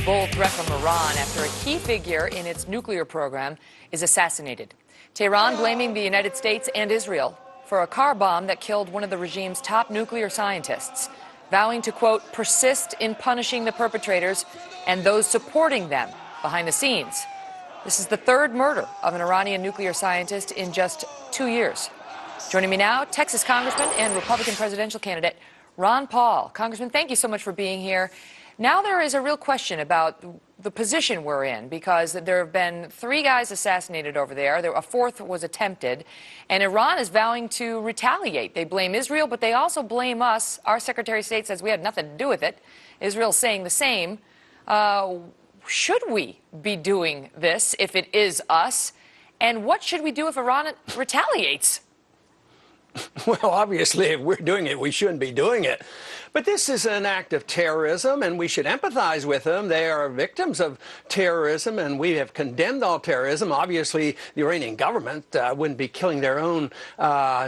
bold threat from Iran after a key figure in its nuclear program is assassinated. Tehran blaming the United States and Israel for a car bomb that killed one of the regime's top nuclear scientists, vowing to, quote, persist in punishing the perpetrators and those supporting them behind the scenes. This is the third murder of an Iranian nuclear scientist in just 2 years. Joining me now, Texas Congressman and Republican presidential candidate Ron Paul. Congressman, thank you so much for being here. Now there is a real question about the position we're in, because there have been 3 guys assassinated over there. A 4th was attempted, and Iran is vowing to retaliate. They blame Israel, but they also blame us. Our Secretary of State says we had nothing to do with it. Israel's saying the same. Should we be doing this if it is us? And what should we do if Iran retaliates? Well, obviously, if we're doing it, we shouldn't be doing it. But this is an act of terrorism, and we should empathize with them. They are victims of terrorism, and we have condemned all terrorism. Obviously, the Iranian government wouldn't be killing their own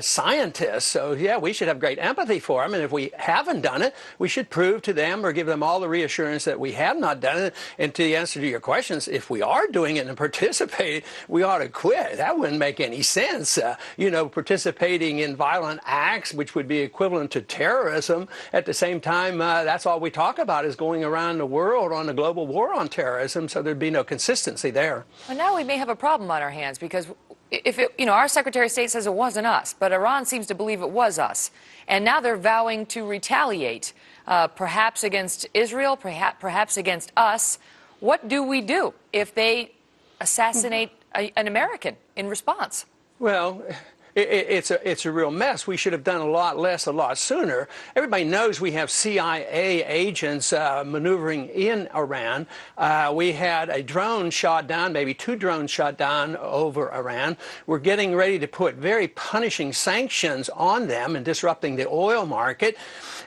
scientists. So, yeah, we should have great empathy for them. And if we haven't done it, we should prove to them or give them all the reassurance that we have not done it. And to the answer to your questions, if we are doing it and participating, we ought to quit. That wouldn't make any sense. Participating in violent acts, which would be equivalent to terrorism. At the same time, that's all we talk about is going around the world on a global war on terrorism, so there'd be no consistency there. Well, now we may have a problem on our hands, because if our Secretary of State says it wasn't us, but Iran seems to believe it was us, and now they're vowing to retaliate, perhaps against Israel, perhaps against us. What do we do if they assassinate an American in response? Well, it's a real mess. We should have done a lot less, a lot sooner. Everybody knows we have CIA agents maneuvering in Iran. We had a drone shot down, maybe 2 drones shot down over Iran. We're getting ready to put very punishing sanctions on them and disrupting the oil market.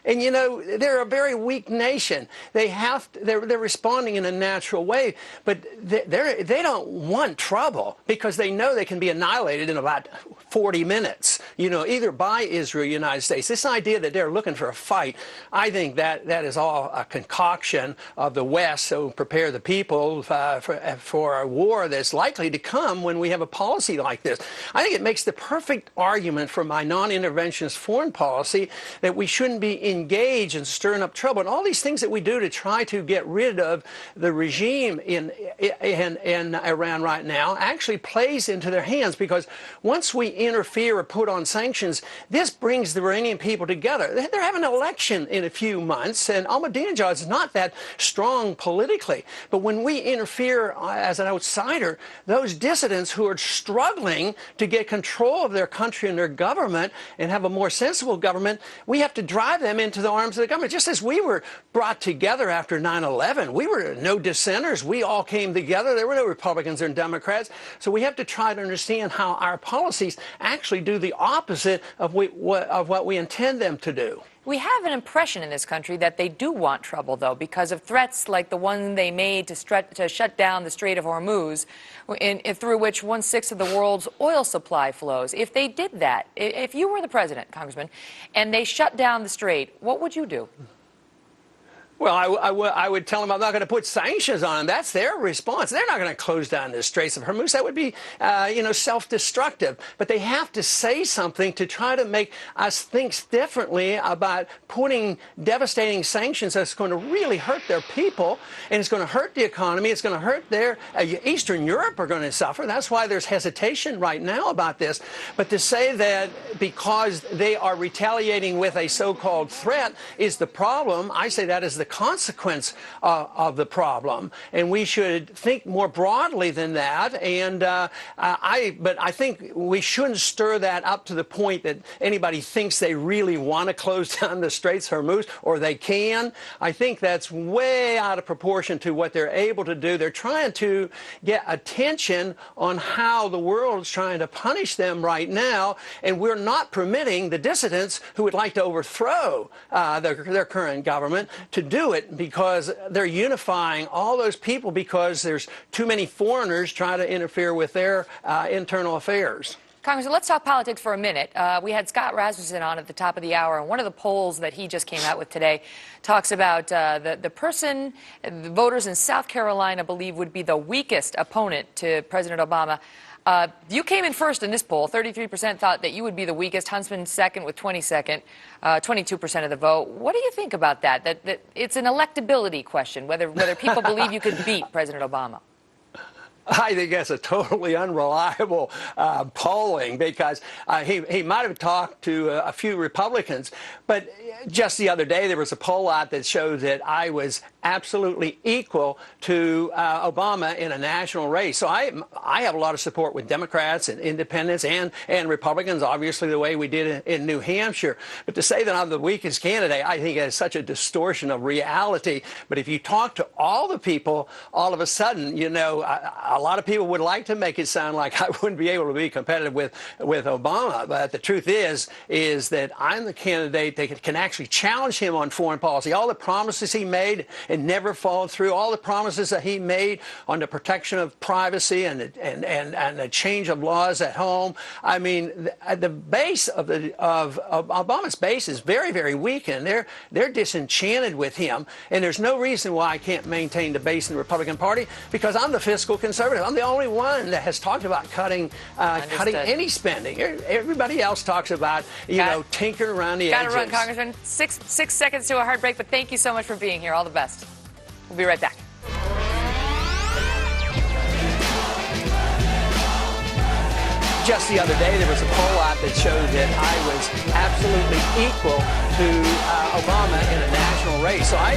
And, they're a very weak nation. They're responding in a natural way, but they don't want trouble because they know they can be annihilated in about 40 minutes, either by Israel or the United States. This idea that they're looking for a fight, I think that is all a concoction of the West, so prepare the people for a war that's likely to come when we have a policy like this. I think it makes the perfect argument for my non-interventionist foreign policy that we shouldn't be engaged in stirring up trouble. And all these things that we do to try to get rid of the regime in Iran right now actually plays into their hands, because once we interfere or put on sanctions, this brings the Iranian people together. They're having an election in a few months, and Ahmadinejad is not that strong politically. But when we interfere as an outsider, those dissidents who are struggling to get control of their country and their government and have a more sensible government, we have to drive them into the arms of the government. Just as we were brought together after 9/11, we were no dissenters. We all came together. There were no Republicans and Democrats. So we have to try to understand how our policies actually do the opposite of what we intend them to do. We have an impression in this country that they do want trouble, though, because of threats like the one they made to shut down the Strait of Hormuz, through which 1/6 of the world's oil supply flows. If they did that, if you were the president, Congressman, and they shut down the strait, what would you do? Well, I would tell them I'm not going to put sanctions on them. That's their response. They're not going to close down the Straits of Hormuz. That would be, self-destructive. But they have to say something to try to make us think differently about putting devastating sanctions that's going to really hurt their people, and it's going to hurt the economy. It's going to hurt their Eastern Europe are going to suffer. That's why there's hesitation right now about this. But to say that because they are retaliating with a so-called threat is the problem, I say that is the consequence of the problem, and we should think more broadly than that. And but I think we shouldn't stir that up to the point that anybody thinks they really want to close down the Straits of Hormuz, or they can. I think that's way out of proportion to what they're able to do. They're trying to get attention on how the world is trying to punish them right now, and we're not permitting the dissidents who would like to overthrow their current government to do it, because they're unifying all those people because there's too many foreigners trying to interfere with their internal affairs. Congressman, let's talk politics for a minute. We had Scott Rasmussen on at the top of the hour, and one of the polls that he just came out with today talks about the person the voters in South Carolina believe would be the weakest opponent to President Obama. You came in first in this poll. 33% thought that you would be the weakest. Huntsman second with 22% of the vote. What do you think about that? That it's an electability question, whether people believe you could beat President Obama. I think that's a totally unreliable polling, because he might have talked to a few Republicans, but just the other day there was a poll out that showed that I was absolutely equal to Obama in a national race. So I have a lot of support with Democrats and independents and Republicans, obviously the way we did in New Hampshire. But to say that I'm the weakest candidate, I think is such a distortion of reality. But if you talk to all the people, all of a sudden, you know, a lot of people would like to make it sound like I wouldn't be able to be competitive with Obama. But the truth is that I'm the candidate that can actually challenge him on foreign policy. All the promises he made and never followed through, all the promises that he made on the protection of privacy and the change of laws at home. I mean, the base of Obama's base is very, very weak, and they're disenchanted with him. And there's no reason why I can't maintain the base in the Republican Party, because I'm the fiscal conservative. I'm the only one that has talked about cutting any spending. Everybody else talks about, tinkering around the edges. Got to run, Congressman. Six seconds to a hard break, but thank you so much for being here. All the best. We'll be right back. Just the other day, there was a poll out that showed that I was absolutely equal to Obama in a national race. So I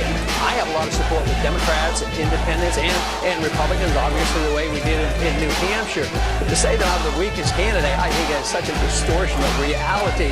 have a lot of support with Democrats and independents and Republicans, obviously the way we did in New Hampshire. But to say that I'm the weakest candidate, I think that's such a distortion of reality.